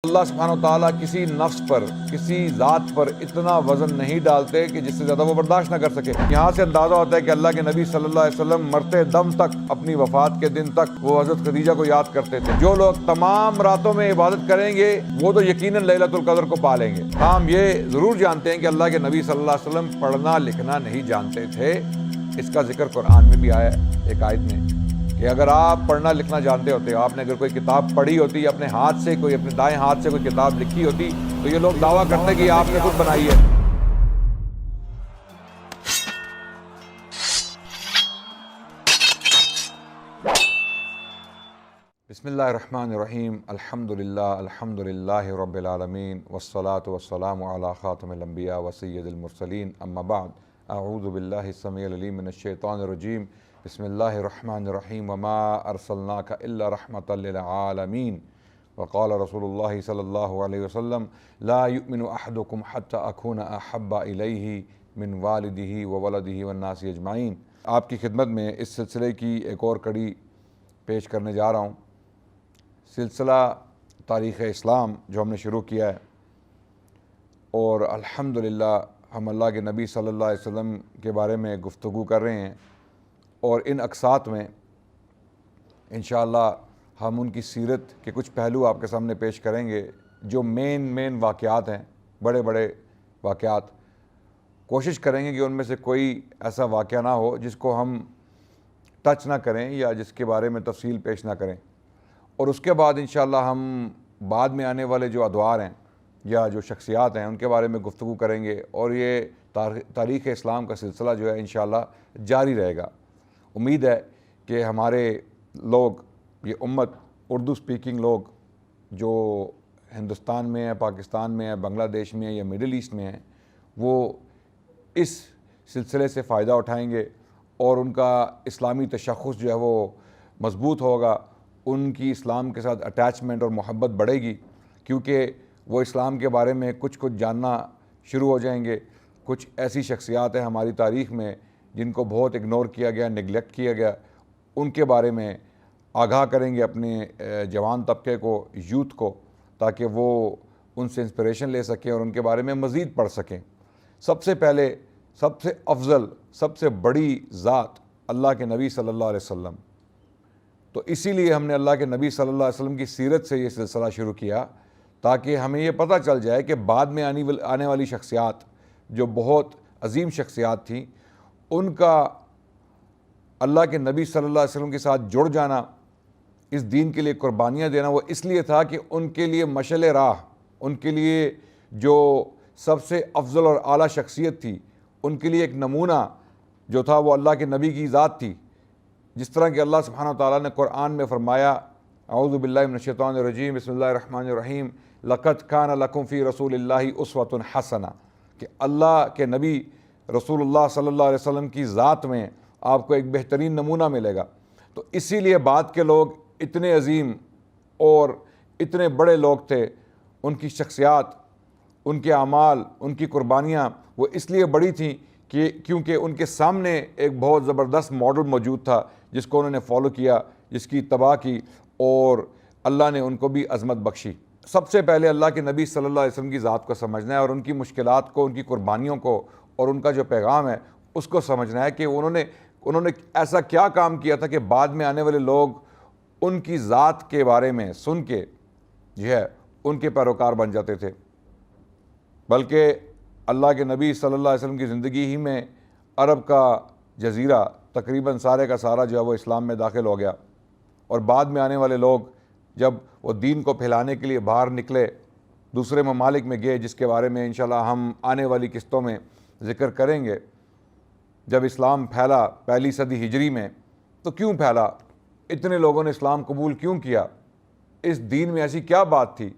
اللہ سبحانہ و تعالیٰ کسی نفس پر، کسی ذات پر اتنا وزن نہیں ڈالتے کہ جس سے زیادہ وہ برداشت نہ کر سکے۔ یہاں سے اندازہ ہوتا ہے کہ اللہ کے نبی صلی اللہ علیہ وسلم مرتے دم تک، اپنی وفات کے دن تک وہ حضرت خدیجہ کو یاد کرتے تھے۔ جو لوگ تمام راتوں میں عبادت کریں گے وہ تو یقیناً لیلۃ القدر کو پا لیں گے۔ ہم یہ ضرور جانتے ہیں کہ اللہ کے نبی صلی اللہ علیہ وسلم پڑھنا لکھنا نہیں جانتے تھے۔ اس کا ذکر قرآن میں بھی آیا ہے ایک آیت میں کہ اگر آپ پڑھنا لکھنا جانتے ہوتے، آپ نے اگر کوئی کتاب پڑھی ہوتی، اپنے ہاتھ سے کوئی، اپنے دائیں ہاتھ سے کوئی کتاب لکھی ہوتی، تو یہ لوگ دعویٰ کرتے کہ آپ نے خود بنائی ہے۔ بسم اللہ الرحمن الرحیم، الحمدللہ رب العالمین، والصلاة والسلام علی خاتم الانبیاء وسید المرسلین، اما بعد، اعوذ باللہ السمیع العلیم من الشیطان الرجیم، بسم اللہ الرحمن الرحیم، وما ارسلناک الا رحمۃ للعالمین، وقال رسول اللہ صلی اللہ علیہ وسلم لا یؤمن احدکم حتی اکون احب الیہ من والدہ وولدہ والناس اجمعین۔ آپ کی خدمت میں اس سلسلے کی ایک اور کڑی پیش کرنے جا رہا ہوں، سلسلہ تاریخ اسلام جو ہم نے شروع کیا ہے، اور الحمدللہ ہم اللہ کے نبی صلی اللہ علیہ وسلم کے بارے میں گفتگو کر رہے ہیں، اور ان اقساط میں انشاءاللہ ہم ان کی سیرت کے کچھ پہلو آپ کے سامنے پیش کریں گے، جو مین واقعات ہیں، بڑے بڑے واقعات۔ کوشش کریں گے کہ ان میں سے کوئی ایسا واقعہ نہ ہو جس کو ہم ٹچ نہ کریں یا جس کے بارے میں تفصیل پیش نہ کریں، اور اس کے بعد انشاءاللہ ہم بعد میں آنے والے جو ادوار ہیں یا جو شخصیات ہیں ان کے بارے میں گفتگو کریں گے، اور یہ تاریخ اسلام کا سلسلہ جو ہے انشاءاللہ جاری رہے گا۔ امید ہے کہ ہمارے لوگ، یہ امت، اردو سپیکنگ لوگ جو ہندوستان میں ہیں، پاکستان میں ہیں، بنگلہ دیش میں ہیں یا مڈل ایسٹ میں ہیں، وہ اس سلسلے سے فائدہ اٹھائیں گے، اور ان کا اسلامی تشخص جو ہے وہ مضبوط ہوگا، ان کی اسلام کے ساتھ اٹیچمنٹ اور محبت بڑھے گی، کیونکہ وہ اسلام کے بارے میں کچھ جاننا شروع ہو جائیں گے۔ کچھ ایسی شخصیات ہیں ہماری تاریخ میں جن کو بہت اگنور کیا گیا، نگلیکٹ کیا گیا، ان کے بارے میں آگاہ کریں گے اپنے جوان طبقے کو، یوتھ کو، تاکہ وہ ان سے انسپریشن لے سکیں اور ان کے بارے میں مزید پڑھ سکیں۔ سب سے پہلے، سب سے افضل، سب سے بڑی ذات اللہ کے نبی صلی اللہ علیہ وسلم۔ تو اسی لیے ہم نے اللہ کے نبی صلی اللہ علیہ وسلم کی سیرت سے یہ سلسلہ شروع کیا، تاکہ ہمیں یہ پتہ چل جائے کہ بعد میں آنے والی شخصیات جو بہت عظیم شخصیات تھیں، ان کا اللہ کے نبی صلی اللہ علیہ وسلم کے ساتھ جڑ جانا، اس دین کے لیے قربانیاں دینا، وہ اس لیے تھا کہ ان کے لیے مشعل راہ، ان کے لیے جو سب سے افضل اور اعلیٰ شخصیت تھی، ان کے لیے ایک نمونہ جو تھا وہ اللہ کے نبی کی ذات تھی۔ جس طرح کہ اللہ سبحانہ وتعالیٰ نے قرآن میں فرمایا، اعوذ باللہ من الشیطان الرجیم، بسم اللہ الرحمن الرحیم، لقد کان لکم فی رسول اللہ اسوۃ حسنہ، کہ اللہ کے نبی رسول اللہ صلی اللہ علیہ وسلم کی ذات میں آپ کو ایک بہترین نمونہ ملے گا۔ تو اسی لیے بعد کے لوگ اتنے عظیم اور اتنے بڑے لوگ تھے، ان کی شخصیات، ان کے اعمال، ان کی قربانیاں وہ اس لیے بڑی تھیں کہ کیونکہ ان کے سامنے ایک بہت زبردست ماڈل موجود تھا جس کو انہوں نے فالو کیا، جس کی اتباع کی، اور اللہ نے ان کو بھی عظمت بخشی۔ سب سے پہلے اللہ کے نبی صلی اللہ علیہ وسلم کی ذات کو سمجھنا ہے، اور ان کی مشکلات کو، ان کی قربانیوں کو، اور ان کا جو پیغام ہے اس کو سمجھنا ہے کہ انہوں نے ایسا کیا کام کیا تھا کہ بعد میں آنے والے لوگ ان کی ذات کے بارے میں سن کے جو ہے ان کے پیروکار بن جاتے تھے۔ بلکہ اللہ کے نبی صلی اللہ علیہ وسلم کی زندگی ہی میں عرب کا جزیرہ تقریباً سارے کا سارا جو ہے وہ اسلام میں داخل ہو گیا، اور بعد میں آنے والے لوگ جب وہ دین کو پھیلانے کے لیے باہر نکلے، دوسرے ممالک میں گئے، جس کے بارے میں انشاءاللہ ہم آنے والی قسطوں میں ذکر کریں گے۔ جب اسلام پھیلا پہلی صدی ہجری میں، تو کیوں پھیلا؟ اتنے لوگوں نے اسلام قبول کیوں کیا؟ اس دین میں ایسی کیا بات تھی؟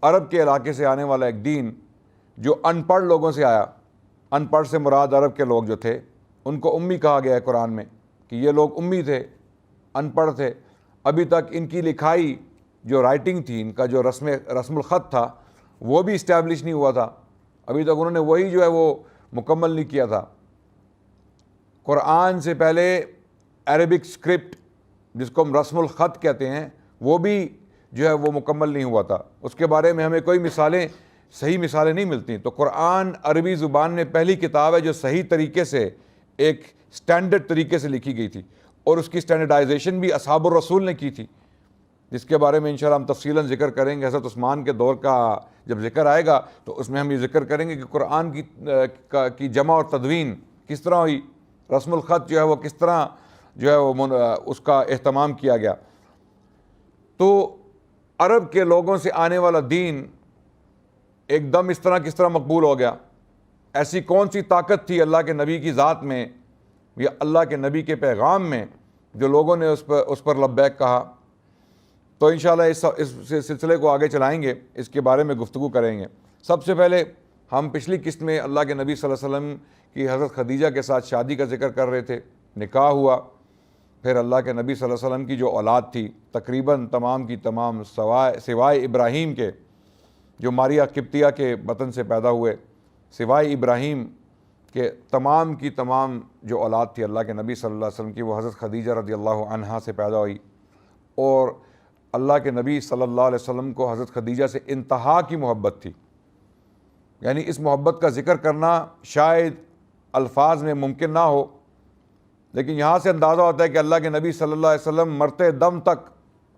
عرب کے علاقے سے آنے والا ایک دین جو ان پڑھ لوگوں سے آیا، ان پڑھ سے مراد عرب کے لوگ جو تھے، ان کو امی کہا گیا ہے قرآن میں کہ یہ لوگ امی تھے، ان پڑھ تھے، ابھی تک ان کی لکھائی جو رائٹنگ تھی، ان کا جو رسم الخط تھا وہ بھی اسٹیبلش نہیں ہوا تھا، ابھی تک انہوں نے وہی جو ہے وہ مکمل نہیں کیا تھا۔ قرآن سے پہلے عربک اسکرپٹ جس کو ہم رسم الخط کہتے ہیں، وہ بھی جو ہے وہ مکمل نہیں ہوا تھا، اس کے بارے میں ہمیں کوئی صحیح مثالیں نہیں ملتی. تو قرآن عربی زبان میں پہلی کتاب ہے جو صحیح طریقے سے ایک سٹینڈرڈ طریقے سے لکھی گئی تھی، اور اس کی سٹینڈرڈائزیشن بھی اصحاب الرسول نے کی تھی، جس کے بارے میں انشاءاللہ ہم تفصیلاً ذکر کریں گے. حضرت عثمان کے دور کا جب ذکر آئے گا تو اس میں ہم یہ ذکر کریں گے کہ قرآن کی جمع اور تدوین کس طرح ہوئی، رسم الخط جو ہے وہ کس طرح جو ہے وہ اس کا اہتمام کیا گیا. تو عرب کے لوگوں سے آنے والا دین ایک دم اس طرح کس طرح مقبول ہو گیا؟ ایسی کون سی طاقت تھی اللہ کے نبی کی ذات میں یا اللہ کے نبی کے پیغام میں جو لوگوں نے اس پر لبیک کہا؟ تو انشاءاللہ اس سلسلے کو آگے چلائیں گے، اس کے بارے میں گفتگو کریں گے. سب سے پہلے ہم پچھلی قسط میں اللہ کے نبی صلی اللہ علیہ وسلم کی حضرت خدیجہ کے ساتھ شادی کا ذکر کر رہے تھے، نکاح ہوا، پھر اللہ کے نبی صلی اللہ علیہ وسلم کی جو اولاد تھی تقریباً تمام کی تمام سوائے ابراہیم کے جو ماریہ قبطیہ کے بطن سے پیدا ہوئے، سوائے ابراہیم کے تمام کی تمام جو اولاد تھی اللہ کے نبی صلی اللہ علیہ وسلم کی، وہ حضرت خدیجہ رضی اللہ عنہا سے پیدا ہوئی. اور اللہ کے نبی صلی اللہ علیہ وسلم کو حضرت خدیجہ سے انتہا کی محبت تھی. یعنی اس محبت کا ذکر کرنا شاید الفاظ میں ممکن نہ ہو، لیکن یہاں سے اندازہ ہوتا ہے کہ اللہ کے نبی صلی اللہ علیہ وسلم مرتے دم تک،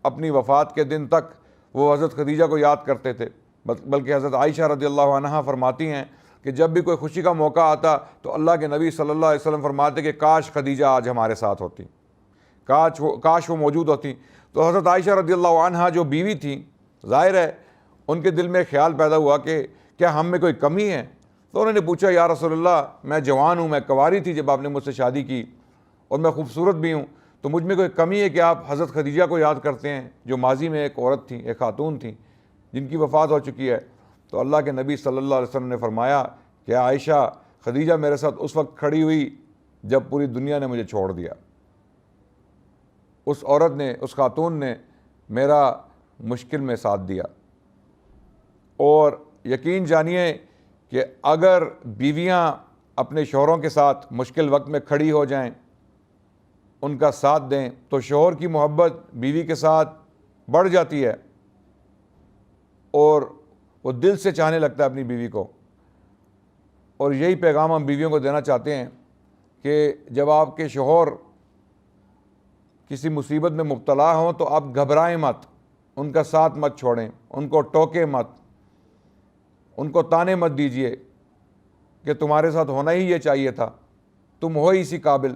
اپنی وفات کے دن تک وہ حضرت خدیجہ کو یاد کرتے تھے. بلکہ حضرت عائشہ رضی اللہ عنہا فرماتی ہیں کہ جب بھی کوئی خوشی کا موقع آتا تو اللہ کے نبی صلی اللہ علیہ وسلم فرماتے کہ کاش خدیجہ آج ہمارے ساتھ ہوتی، کاش وہ موجود ہوتی. تو حضرت عائشہ رضی اللہ عنہا جو بیوی تھیں، ظاہر ہے ان کے دل میں خیال پیدا ہوا کہ کیا ہم میں کوئی کمی ہے. تو انہوں نے پوچھا یا رسول اللہ، میں جوان ہوں، میں کنواری تھی جب آپ نے مجھ سے شادی کی، اور میں خوبصورت بھی ہوں، تو مجھ میں کوئی کمی ہے کہ آپ حضرت خدیجہ کو یاد کرتے ہیں جو ماضی میں ایک عورت تھیں، ایک خاتون تھیں جن کی وفات ہو چکی ہے. تو اللہ کے نبی صلی اللہ علیہ وسلم نے فرمایا کہ عائشہ، خدیجہ میرے ساتھ اس وقت کھڑی ہوئی جب پوری دنیا نے مجھے چھوڑ دیا. اس عورت نے، اس خاتون نے میرا مشکل میں ساتھ دیا. اور یقین جانیے کہ اگر بیویاں اپنے شوہروں کے ساتھ مشکل وقت میں کھڑی ہو جائیں، ان کا ساتھ دیں، تو شوہر کی محبت بیوی کے ساتھ بڑھ جاتی ہے اور وہ دل سے چاہنے لگتا ہے اپنی بیوی کو. اور یہی پیغام ہم بیویوں کو دینا چاہتے ہیں کہ جب آپ کے شوہر کسی مصیبت میں مبتلا ہوں تو آپ گھبرائیں مت، ان کا ساتھ مت چھوڑیں، ان کو ٹوکیں مت، ان کو تانے مت دیجیے کہ تمہارے ساتھ ہونا ہی یہ چاہیے تھا، تم ہو ہی اسی قابل،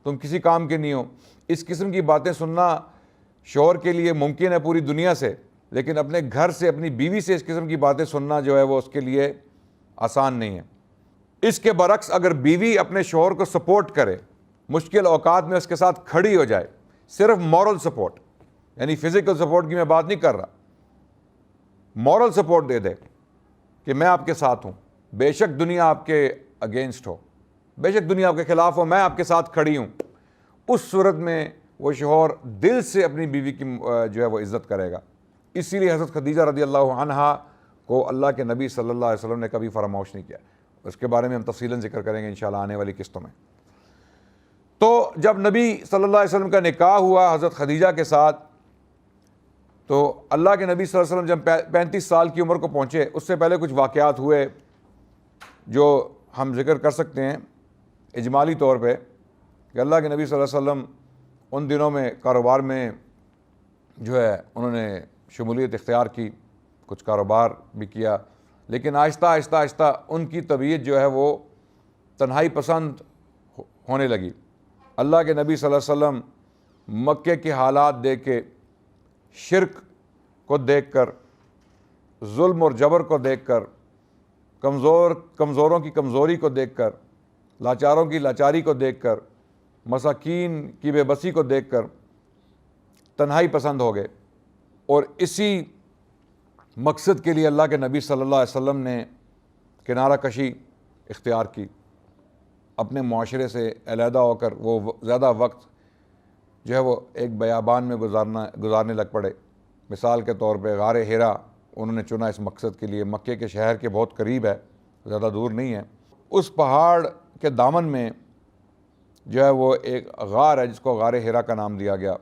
تم کسی کام کے نہیں ہو. اس قسم کی باتیں سننا شوہر کے لیے ممکن ہے پوری دنیا سے، لیکن اپنے گھر سے، اپنی بیوی سے اس قسم کی باتیں سننا جو ہے وہ اس کے لیے آسان نہیں ہے. اس کے برعکس اگر بیوی اپنے شوہر کو سپورٹ کرے، مشکل اوقات میں اس کے ساتھ کھڑی ہو جائے، صرف مورل سپورٹ، یعنی فزیکل سپورٹ کی میں بات نہیں کر رہا، مورل سپورٹ دے دے کہ میں آپ کے ساتھ ہوں، بے شک دنیا آپ کے اگینسٹ ہو، بے شک دنیا آپ کے خلاف ہو، میں آپ کے ساتھ کھڑی ہوں، اس صورت میں وہ شوہر دل سے اپنی بیوی کی جو ہے وہ عزت کرے گا. اسی لیے حضرت خدیجہ رضی اللہ عنہا کو اللہ کے نبی صلی اللہ علیہ وسلم نے کبھی فراموش نہیں کیا. اس کے بارے میں ہم تفصیلاً ذکر کریں گے انشاءاللہ آنے والی قسطوں میں. تو جب نبی صلی اللہ علیہ وسلم کا نکاح ہوا حضرت خدیجہ کے ساتھ، تو اللہ کے نبی صلی اللہ علیہ وسلم جب 35 سال کی عمر کو پہنچے، اس سے پہلے کچھ واقعات ہوئے جو ہم ذکر کر سکتے ہیں اجمالی طور پہ، کہ اللہ کے نبی صلی اللہ علیہ وسلم ان دنوں میں کاروبار میں جو ہے انہوں نے شمولیت اختیار کی، کچھ کاروبار بھی کیا، لیکن آہستہ آہستہ آہستہ ان کی طبیعت جو ہے وہ تنہائی پسند ہونے لگی. اللہ کے نبی صلی اللہ علیہ وسلم مکے کے حالات دیکھ کے، شرک کو دیکھ کر، ظلم اور جبر کو دیکھ کر، کمزوروں کی کمزوری کو دیکھ کر، لاچاروں کی لاچاری کو دیکھ کر، مساکین کی بے بسی کو دیکھ کر تنہائی پسند ہو گئے. اور اسی مقصد کے لیے اللہ کے نبی صلی اللہ علیہ وسلم نے کنارہ کشی اختیار کی، اپنے معاشرے سے علیحدہ ہو کر وہ زیادہ وقت جو ہے وہ ایک بیابان میں گزارنے لگ پڑے. مثال کے طور پہ غار حرا انہوں نے چنا اس مقصد کے لیے، مکے کے شہر کے بہت قریب ہے، زیادہ دور نہیں ہے. اس پہاڑ کے دامن میں جو ہے وہ ایک غار ہے جس کو غار حرا کا نام دیا گیا.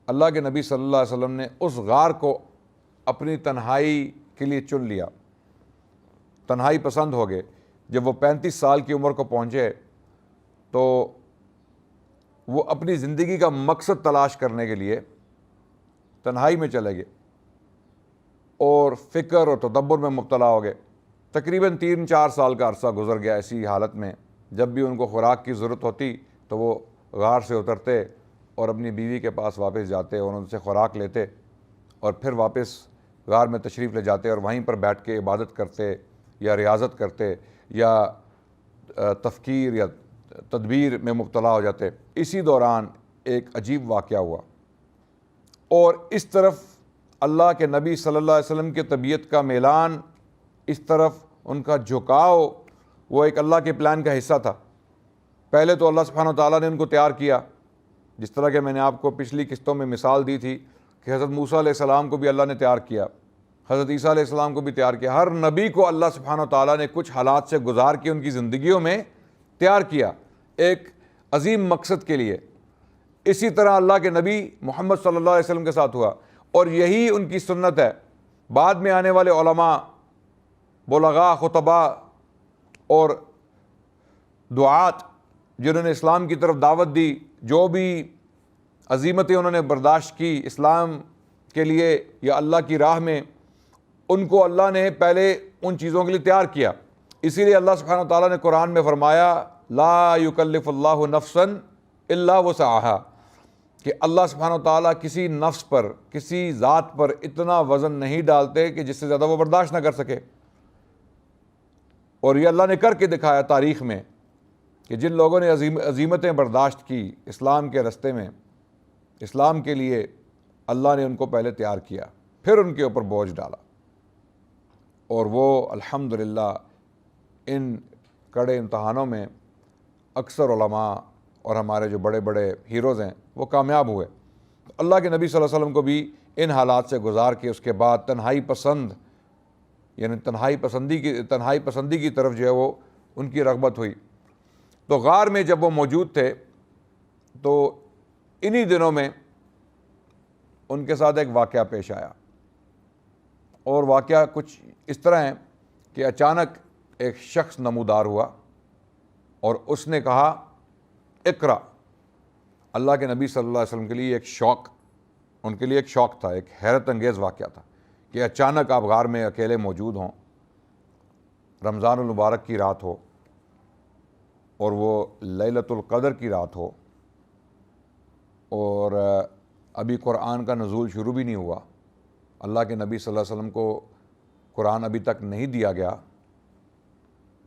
اللہ کے نبی صلی اللہ علیہ وسلم نے اس غار کو اپنی تنہائی کے لیے چن لیا، تنہائی پسند ہو گئے۔ جب وہ 35 سال کی عمر کو پہنچے تو وہ اپنی زندگی کا مقصد تلاش کرنے کے لیے تنہائی میں چلے گئے اور فکر اور تدبر میں مبتلا ہو گئے۔ تقریباً 3-4 سال کا عرصہ گزر گیا ایسی حالت میں۔ جب بھی ان کو خوراک کی ضرورت ہوتی تو وہ غار سے اترتے اور اپنی بیوی کے پاس واپس جاتے اور ان سے خوراک لیتے اور پھر واپس غار میں تشریف لے جاتے اور وہیں پر بیٹھ کے عبادت کرتے یا ریاضت کرتے یا تفکیر یا تدبیر میں مبتلا ہو جاتے۔ اسی دوران ایک عجیب واقعہ ہوا اور اس طرف اللہ کے نبی صلی اللہ علیہ وسلم کی طبیعت کا میلان، اس طرف ان کا جھکاؤ، وہ ایک اللہ کے پلان کا حصہ تھا۔ پہلے تو اللہ سبحانہ و تعالیٰ نے ان کو تیار کیا، جس طرح کہ میں نے آپ کو پچھلی قسطوں میں مثال دی تھی کہ حضرت موسیٰ علیہ السلام کو بھی اللہ نے تیار کیا، حضرت عیسیٰ علیہ السلام کو بھی تیار کیا۔ ہر نبی کو اللہ سبحانہ و تعالیٰ نے کچھ حالات سے گزار کے ان کی زندگیوں میں تیار کیا ایک عظیم مقصد کے لیے۔ اسی طرح اللہ کے نبی محمد صلی اللہ علیہ وسلم کے ساتھ ہوا اور یہی ان کی سنت ہے۔ بعد میں آنے والے علماء، بلغاء، خطباء اور دعات جنہوں نے اسلام کی طرف دعوت دی، جو بھی عظیمتیں انہوں نے برداشت کی اسلام کے لیے یا اللہ کی راہ میں، ان کو اللہ نے پہلے ان چیزوں کے لیے تیار کیا۔ اسی لیے اللہ سبحانہ تعالیٰ نے قرآن میں فرمایا لا یکلف اللہ نفسا الا وسعہا، کہ اللہ سبحانہ تعالیٰ کسی نفس پر، کسی ذات پر اتنا وزن نہیں ڈالتے کہ جس سے زیادہ وہ برداشت نہ کر سکے۔ اور یہ اللہ نے کر کے دکھایا تاریخ میں کہ جن لوگوں نے عظیمتیں برداشت کی اسلام کے رستے میں، اسلام کے لیے، اللہ نے ان کو پہلے تیار کیا، پھر ان کے اوپر بوجھ ڈالا، اور وہ الحمدللہ ان کڑے امتحانوں میں اکثر علماء اور ہمارے جو بڑے بڑے ہیروز ہیں وہ کامیاب ہوئے۔ اللہ کے نبی صلی اللہ علیہ وسلم کو بھی ان حالات سے گزار کے اس کے بعد تنہائی پسند، یعنی تنہائی پسندی کی طرف جو ہے وہ ان کی رغبت ہوئی۔ تو غار میں جب وہ موجود تھے تو انہی دنوں میں ان کے ساتھ ایک واقعہ پیش آیا، اور واقعہ کچھ اس طرح ہے کہ اچانک ایک شخص نمودار ہوا اور اس نے کہا اقرا۔ اللہ کے نبی صلی اللہ علیہ وسلم کے لیے ایک شوق، ان کے لیے ایک شوق تھا، ایک حیرت انگیز واقعہ تھا کہ اچانک آپ غار میں اکیلے موجود ہوں، رمضان المبارک کی رات ہو اور وہ لیلۃ القدر کی رات ہو، اور ابھی قرآن کا نزول شروع بھی نہیں ہوا، اللہ کے نبی صلی اللہ علیہ وسلم کو قرآن ابھی تک نہیں دیا گیا،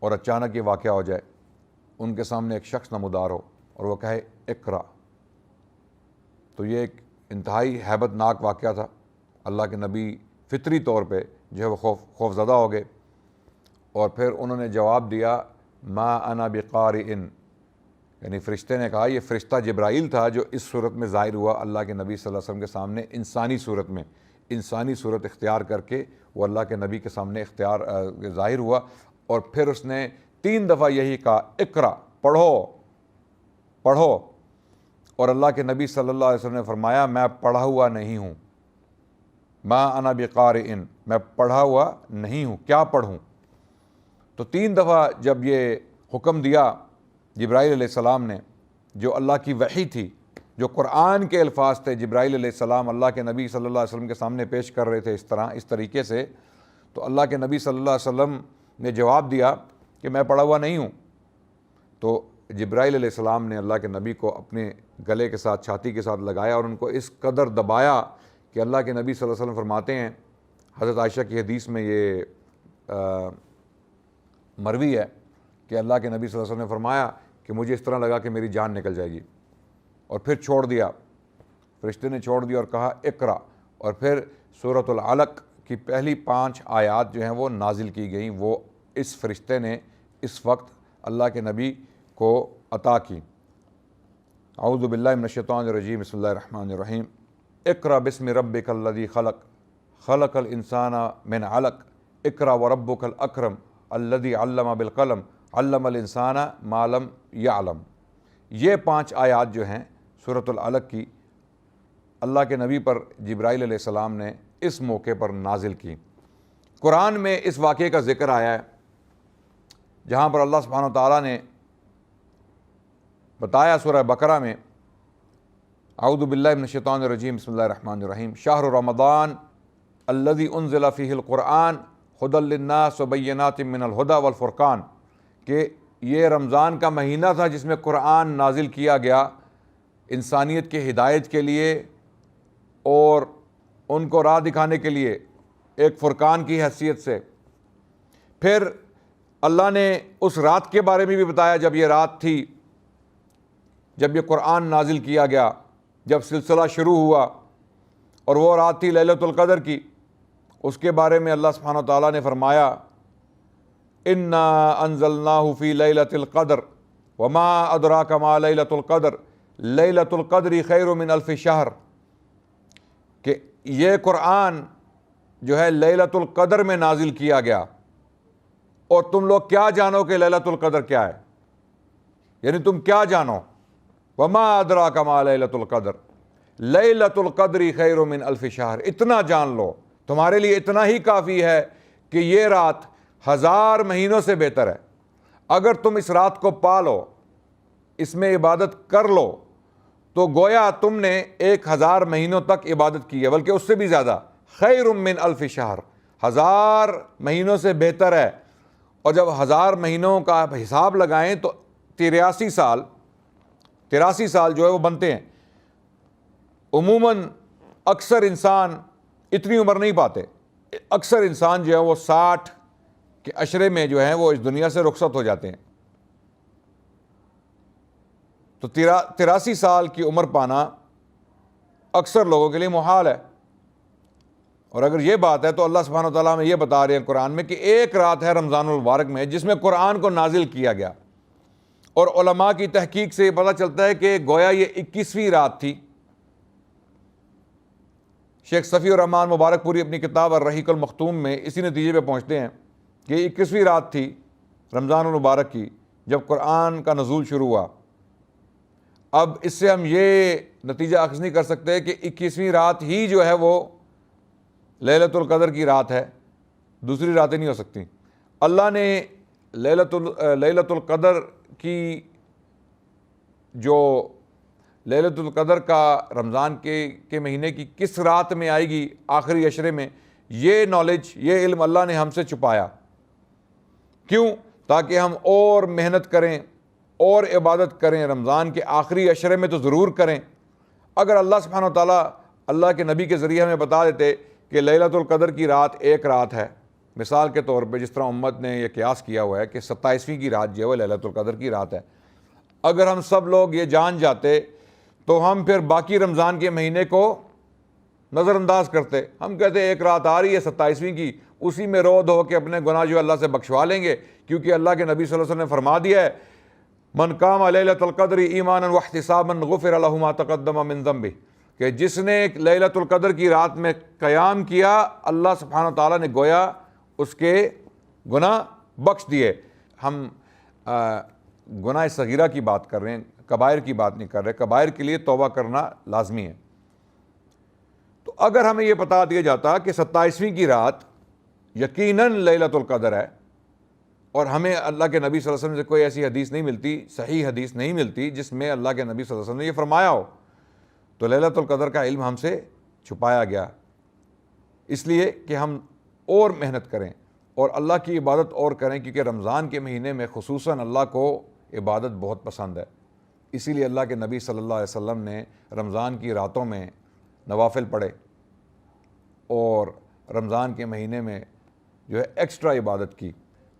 اور اچانک یہ واقعہ ہو جائے، ان کے سامنے ایک شخص نمودار ہو اور وہ کہے اقرا۔ تو یہ ایک انتہائی ہیبت ناک واقعہ تھا۔ اللہ کے نبی فطری طور پہ جو ہے وہ خوف زدہ ہو گئے، اور پھر انہوں نے جواب دیا ما انا بقارئ، یعنی فرشتے نے کہا، یہ فرشتہ جبرائیل تھا جو اس صورت میں ظاہر ہوا اللہ کے نبی صلی اللہ علیہ وسلم کے سامنے انسانی صورت میں، انسانی صورت اختیار کر کے وہ اللہ کے نبی کے سامنے ظاہر ہوا، اور پھر اس نے 3 دفعہ یہی کہا اقرا، پڑھو، اور اللہ کے نبی صلی اللہ علیہ وسلم نے فرمایا میں پڑھا ہوا نہیں ہوں، ما انا بقارئ، میں پڑھا ہوا نہیں ہوں، کیا پڑھوں؟ تو 3 دفعہ جب یہ حکم دیا جبرائیل علیہ السلام نے، جو اللہ کی وحی تھی، جو قرآن کے الفاظ تھے، جبرائیل علیہ السلام اللہ کے نبی صلی اللہ علیہ وسلم کے سامنے پیش کر رہے تھے اس طریقے سے، تو اللہ کے نبی صلی اللہ علیہ وسلم نے جواب دیا کہ میں پڑھا ہوا نہیں ہوں۔ تو جبرائیل علیہ السلام نے اللہ کے نبی کو اپنے گلے کے ساتھ، چھاتی کے ساتھ لگایا اور ان کو اس قدر دبایا کہ اللہ کے نبی صلی اللہ علیہ وسلم فرماتے ہیں، حضرت عائشہ کی حدیث میں یہ مروی ہے کہ اللہ کے نبی صلی اللہ علیہ وسلم نے فرمایا کہ مجھے اس طرح لگا کہ میری جان نکل جائے گی، اور پھر چھوڑ دیا، فرشتے نے چھوڑ دیا اور کہا اقرا، اور پھر سورۃ العلق کی پہلی 5 آیات جو ہیں وہ نازل کی گئیں، وہ اس فرشتے نے اس وقت اللہ کے نبی کو عطا کی۔ اعوذ باللہ من الشیطان الرجیم، بسم اللہ الرحمن الرحیم، اقرا بسم ربک الذی خلق، خلق الانسان من علق، اقرا وربک الاکرم الذی علم بالقلم، علم الانسان ما لم یعلم۔ یہ 5 آیات جو ہیں سورۃ العلق کی، اللہ کے نبی پر جبرائیل علیہ السلام نے اس موقع پر نازل کی۔ قرآن میں اس واقعے کا ذکر آیا ہے جہاں پر اللہ سبحانہ وتعالیٰ نے بتایا سورہ بقرہ میں، اعوذ باللہ من الشیطان الرجیم، بسم اللہ الرحمن الرحیم، شہر رمضان الذی انزل فیہ القرآن ھدی للناس وبینات من الھدی والفرقان، کہ یہ رمضان کا مہینہ تھا جس میں قرآن نازل کیا گیا انسانیت کے ہدایت کے لیے اور ان کو راہ دکھانے کے لیے، ایک فرقان کی حیثیت سے۔ پھر اللہ نے اس رات کے بارے میں بھی بتایا جب یہ رات تھی، جب یہ قرآن نازل کیا گیا، جب سلسلہ شروع ہوا، اور وہ رات تھی لیلۃ القدر کی۔ اس کے بارے میں اللہ سبحانہ وتعالیٰ نے فرمایا انا انزلناہ فی لیلۃ القدر وما ادراک ما لیلۃ القدر لیلۃ القدر خیر من الف شہر، کہ یہ قرآن جو ہے لیلۃ القدر میں نازل کیا گیا، اور تم لوگ کیا جانو کہ لیلۃ القدر کیا ہے، یعنی تم کیا جانو، وما ادراک ما لیلۃ القدر لیلۃ القدر خیر من الف شہر، اتنا جان لو، تمہارے لیے اتنا ہی کافی ہے کہ یہ رات 1000 مہینوں سے بہتر ہے۔ اگر تم اس رات کو پالو، اس میں عبادت کر لو، تو گویا تم نے 1000 مہینوں تک عبادت کی ہے، بلکہ اس سے بھی زیادہ، خیر من الف شہر، 1000 مہینوں سے بہتر ہے۔ اور جب 1000 مہینوں کا آپ حساب لگائیں تو 83 سال جو ہے وہ بنتے ہیں۔ عموماً اکثر انسان اتنی عمر نہیں پاتے، اکثر انسان جو ہے وہ 60 کے عشرے میں جو ہے وہ اس دنیا سے رخصت ہو جاتے ہیں۔ تو 83 سال کی عمر پانا اکثر لوگوں کے لیے محال ہے۔ اور اگر یہ بات ہے تو اللہ سبحانہ وتعالیٰ ہمیں یہ بتا رہے ہیں قرآن میں کہ ایک رات ہے رمضان المبارک میں جس میں قرآن کو نازل کیا گیا، اور علماء کی تحقیق سے یہ پتہ چلتا ہے کہ گویا یہ 21ویں رات تھی۔ شیخ صفی الرحمن مبارک پوری اپنی کتاب الرحیق المختوم میں اسی نتیجے پہ پہنچتے ہیں کہ 21ویں رات تھی رمضان المبارک کی جب قرآن کا نزول شروع ہوا۔ اب اس سے ہم یہ نتیجہ اخذ نہیں کر سکتے کہ 21ویں رات ہی جو ہے وہ لیلۃ القدر کی رات ہے، دوسری راتیں نہیں ہو سکتی۔ اللہ نے لیلۃ القدر کی جو لیلۃ القدر کا رمضان کے مہینے کی کس رات میں آئے گی آخری عشرے میں، یہ نالج، یہ علم اللہ نے ہم سے چھپایا۔ کیوں؟ تاکہ ہم اور محنت کریں اور عبادت کریں، رمضان کے آخری عشرے میں تو ضرور کریں۔ اگر اللہ سبحانہ وتعالیٰ اللہ کے نبی کے ذریعے ہمیں بتا دیتے کہ لیلۃ القدر کی رات ایک رات ہے، مثال کے طور پہ جس طرح امت نے یہ قیاس کیا ہوا ہے کہ 27ویں کی رات جو ہے وہ لیلۃ القدر کی رات ہے، اگر ہم سب لوگ یہ جان جاتے تو ہم پھر باقی رمضان کے مہینے کو نظر انداز کرتے۔ ہم کہتے ایک رات آ رہی ہے 27ویں کی، اسی میں رو دھو کے اپنے گناہ جو اللہ سے بخشوا لیں گے، کیونکہ اللہ کے نبی صلی اللہ علیہ وسلم نے فرما دیا ہے من قام لیلۃ القدر ایمانا واحتسابا غفر له ما تقدم من ذنبه، کہ جس نے لیلۃ القدر کی رات میں قیام کیا، اللہ سبحانہ تعالیٰ نے گویا اس کے گناہ بخش دیے۔ ہم گناہ صغیرہ کی بات کر رہے ہیں، کبائر کی بات نہیں کر رہے۔ کبائر کے لیے توبہ کرنا لازمی ہے۔ تو اگر ہمیں یہ بتا دیا جاتا کہ 27ویں کی رات یقیناً لیلۃ القدر ہے، اور ہمیں اللہ کے نبی صلی اللہ علیہ وسلم سے کوئی ایسی حدیث نہیں ملتی، صحیح حدیث نہیں ملتی جس میں اللہ کے نبی صلی اللہ علیہ وسلم نے یہ فرمایا ہو، تو لیلۃ القدر کا علم ہم سے چھپایا گیا، اس لیے کہ ہم اور محنت کریں اور اللہ کی عبادت اور کریں، کیونکہ رمضان کے مہینے میں خصوصاً اللہ کو عبادت بہت پسند ہے۔ اسی لیے اللہ کے نبی صلی اللہ علیہ وسلم نے رمضان کی راتوں میں نوافل پڑھے، اور رمضان کے مہینے میں جو ہے ایکسٹرا عبادت کی۔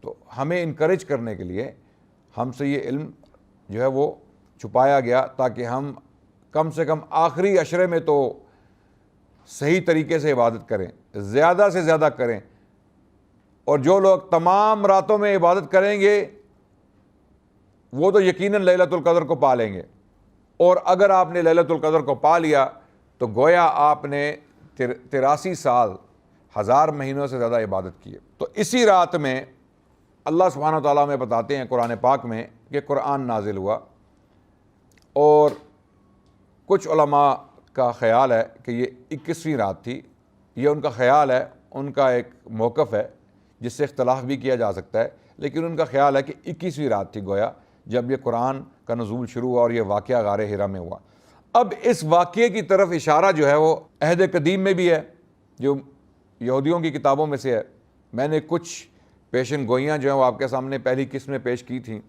تو ہمیں انکریج کرنے کے لیے ہم سے یہ علم جو ہے وہ چھپایا گیا، تاکہ ہم کم سے کم آخری عشرے میں تو صحیح طریقے سے عبادت کریں، زیادہ سے زیادہ کریں، اور جو لوگ تمام راتوں میں عبادت کریں گے وہ تو یقیناً لیلۃ القدر کو پا لیں گے۔ اور اگر آپ نے لیلۃ القدر کو پا لیا تو گویا آپ نے 83 سال 1000 مہینوں سے زیادہ عبادت کی ہے۔ تو اسی رات میں اللہ سبحانہ وتعالیٰ میں بتاتے ہیں قرآن پاک میں کہ قرآن نازل ہوا، اور کچھ علماء کا خیال ہے کہ یہ 21ویں رات تھی، یہ ان کا خیال ہے، ان کا ایک موقف ہے جس سے اختلاف بھی کیا جا سکتا ہے، لیکن ان کا خیال ہے کہ 21ویں رات تھی گویا جب یہ قرآن کا نزول شروع ہوا اور یہ واقعہ غار حرا میں ہوا۔ اب اس واقعے کی طرف اشارہ جو ہے وہ عہد قدیم میں بھی ہے، جو یہودیوں کی کتابوں میں سے ہے۔ میں نے کچھ پیشن گوئیاں جو ہیں وہ آپ کے سامنے پہلی قسط میں پیش کی تھیں،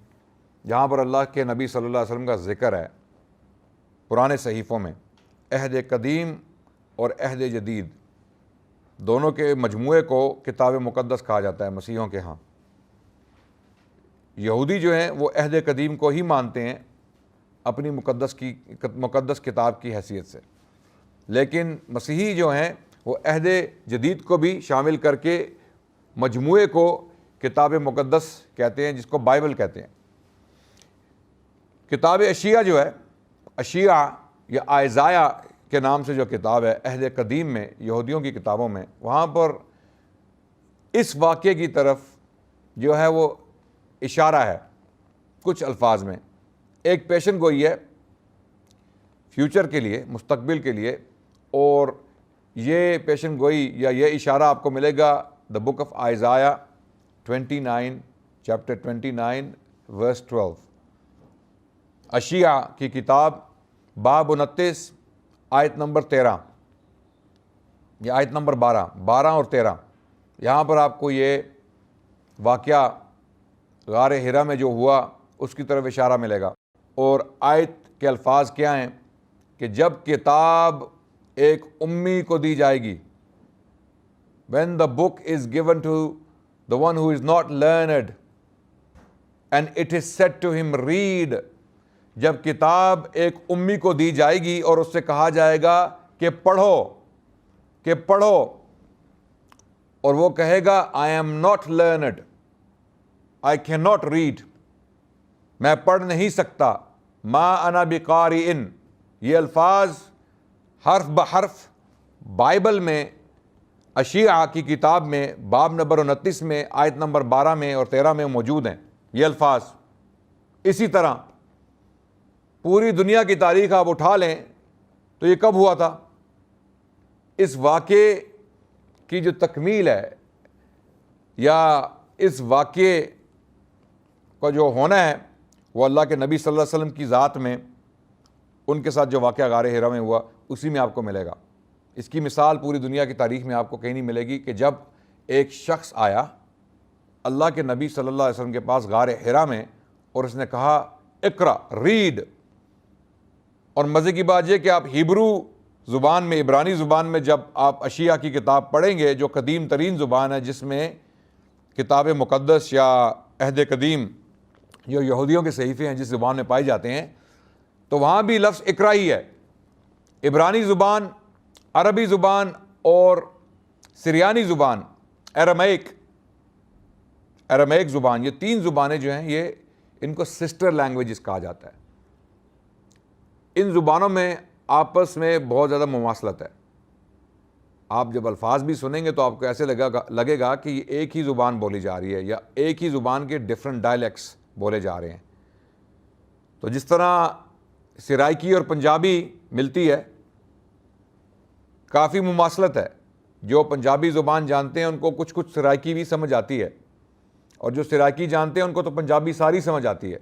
جہاں پر اللہ کے نبی صلی اللہ علیہ وسلم کا ذکر ہے پرانے صحیفوں میں، عہد قدیم اور عہد جدید دونوں کے مجموعے کو کتاب مقدس کہا جاتا ہے مسیحیوں کے ہاں۔ یہودی جو ہیں وہ عہد قدیم کو ہی مانتے ہیں اپنی مقدس کتاب کی حیثیت سے، لیکن مسیحی جو ہیں وہ عہد جدید کو بھی شامل کر کے مجموعے کو کتاب مقدس کہتے ہیں، جس کو بائبل کہتے ہیں۔ کتاب اشعیا جو ہے، اشعیا یا آئزایا کے نام سے جو کتاب ہے عہد قدیم میں یہودیوں کی کتابوں میں، وہاں پر اس واقعے کی طرف جو ہے وہ اشارہ ہے کچھ الفاظ میں۔ ایک پیشن گوئی ہے فیوچر کے لیے، مستقبل کے لیے، اور یہ پیشن گوئی یا یہ اشارہ آپ کو ملے گا دا بک آف آئزایا 29 چیپٹر 29 ورس 12، اشعیا کی کتاب باب 29 آیت نمبر 13 یا آیت نمبر 12 اور 13۔ یہاں پر آپ کو یہ واقعہ غار حرا میں جو ہوا اس کی طرف اشارہ ملے گا، اور آیت کے الفاظ کیا ہیں کہ جب کتاب ایک امی کو دی جائے گی، when the book is given to the one who is not learned and it is said to him read، جب کتاب ایک امی کو دی جائے گی اور اس سے کہا جائے گا کہ پڑھو، اور وہ کہے گا I am not learned، I cannot read، میں پڑھ نہیں سکتا، ما انا بقارئ۔ یہ الفاظ حرف بحرف بائبل میں اشعیا کی کتاب میں باب نمبر 29 میں آیت نمبر 12 میں اور 13 میں موجود ہیں یہ الفاظ۔ اسی طرح پوری دنیا کی تاریخ آپ اٹھا لیں تو یہ کب ہوا تھا؟ اس واقعے کی جو تکمیل ہے یا اس واقعے کا جو ہونا ہے وہ اللہ کے نبی صلی اللہ علیہ وسلم کی ذات میں ان کے ساتھ جو واقعہ غار حرا میں ہوا اسی میں آپ کو ملے گا۔ اس کی مثال پوری دنیا کی تاریخ میں آپ کو کہیں نہیں ملے گی کہ جب ایک شخص آیا اللہ کے نبی صلی اللہ علیہ وسلم کے پاس غار حرا میں اور اس نے کہا اقرا، ریڈ، اور مزے کی بات یہ کہ آپ ہیبرو زبان میں، عبرانی زبان میں جب آپ اشعیا کی کتاب پڑھیں گے جو قدیم ترین زبان ہے جس میں کتاب مقدس یا عہد قدیم جو یہودیوں کے صحیفے ہیں جس زبان میں پائے جاتے ہیں، تو وہاں بھی لفظ اقرا ہی ہے۔ عبرانی زبان، عربی زبان اور سریانی زبان، ایرمیک زبان، یہ تین زبانیں جو ہیں یہ ان کو سسٹر لینگویجز کہا جاتا ہے۔ ان زبانوں میں آپس میں بہت زیادہ مماثلت ہے۔ آپ جب الفاظ بھی سنیں گے تو آپ کو ایسے لگے گا کہ یہ ایک ہی زبان بولی جا رہی ہے یا ایک ہی زبان کے ڈفرنٹ ڈائلیکٹس بولے جا رہے ہیں۔ تو جس طرح سرائکی اور پنجابی ملتی ہے، کافی مماثلت ہے۔ جو پنجابی زبان جانتے ہیں ان کو کچھ سرائکی بھی سمجھ آتی ہے، اور جو سرائکی جانتے ہیں ان کو تو پنجابی ساری سمجھ آتی ہے۔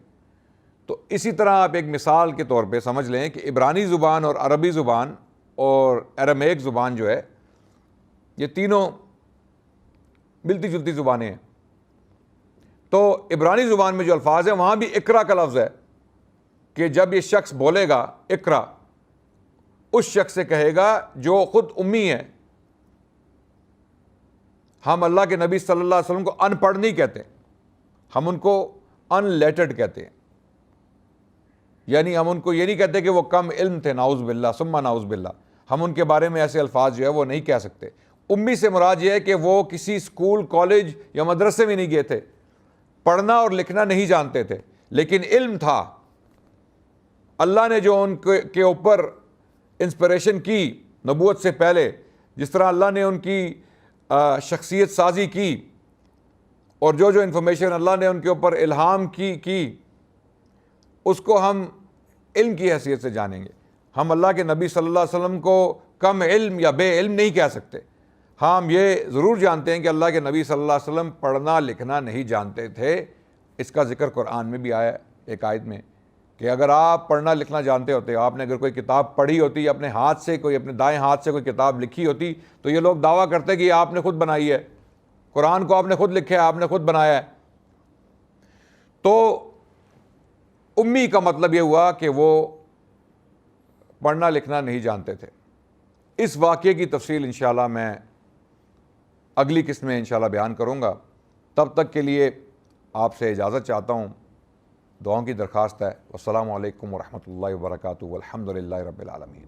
تو اسی طرح آپ ایک مثال کے طور پہ سمجھ لیں کہ عبرانی زبان اور عربی زبان اور ایرمیک زبان جو ہے یہ تینوں ملتی جلتی زبانیں ہیں۔ تو عبرانی زبان میں جو الفاظ ہیں وہاں بھی اقرا کا لفظ ہے کہ جب یہ شخص بولے گا اقرا، اس شخص سے کہے گا جو خود امی ہے۔ ہم اللہ کے نبی صلی اللہ علیہ وسلم کو ان پڑھ نہیں کہتے، ہم ان کو ان لیٹرڈ کہتے ہیں، یعنی ہم ان کو یہ نہیں کہتے کہ وہ کم علم تھے، نعوذ باللہ ثم نعوذ باللہ، ہم ان کے بارے میں ایسے الفاظ جو ہے وہ نہیں کہہ سکتے۔ امی سے مراد یہ ہے کہ وہ کسی اسکول، کالج یا مدرسے میں نہیں گئے تھے، پڑھنا اور لکھنا نہیں جانتے تھے، لیکن علم تھا۔ اللہ نے جو ان کے اوپر انسپریشن کی نبوت سے پہلے، جس طرح اللہ نے ان کی شخصیت سازی کی اور جو انفارمیشن اللہ نے ان کے اوپر الہام کی اس کو ہم علم کی حیثیت سے جانیں گے۔ ہم اللہ کے نبی صلی اللہ علیہ وسلم کو کم علم یا بے علم نہیں کہہ سکتے. ہاں ہم یہ ضرور جانتے ہیں کہ اللہ کے نبی صلی اللہ علیہ وسلم پڑھنا لکھنا نہیں جانتے تھے. اس کا ذکر قرآن میں بھی آیا ہے ایک آیت میں کہ اگر آپ پڑھنا لکھنا جانتے ہوتے, آپ نے اگر کوئی کتاب پڑھی ہوتی, اپنے ہاتھ سے کوئی, اپنے دائیں ہاتھ سے کوئی کتاب لکھی ہوتی, تو یہ لوگ دعویٰ کرتے کہ یہ آپ نے خود بنائی ہے, قرآن کو آپ نے خود لکھا ہے, آپ نے خود بنایا ہے. تو امی کا مطلب یہ ہوا کہ وہ پڑھنا لکھنا نہیں جانتے تھے. اس واقعے کی تفصیل انشاءاللہ میں اگلی قسط میں انشاءاللہ بیان کروں گا. تب تک کے لیے آپ سے اجازت چاہتا ہوں, دعاؤں کی درخواست ہے. والسلام علیکم ورحمۃ اللہ وبرکاتہ, والحمد للہ رب العالمین.